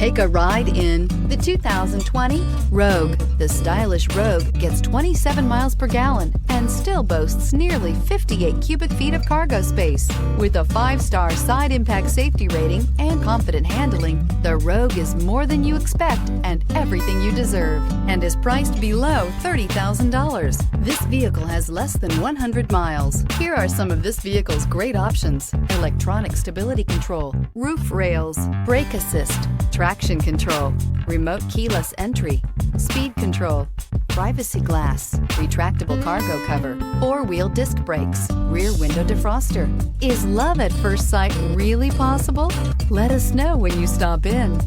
Take a ride in the 2020 Rogue. The stylish Rogue gets 27 miles per gallon and still boasts nearly 58 cubic feet of cargo space. With a 5-star side impact safety rating and confident handling, the Rogue is more than you expect and everything you deserve, and is priced below $30,000. This vehicle has less than 100 miles. Here are some of this vehicle's great options: electronic stability control, roof rails, brake assist, traction control, remote keyless entry, speed control, privacy glass, retractable cargo cover, 4-wheel disc brakes, rear window defroster. Is love at first sight really possible? Let us know when you stop in.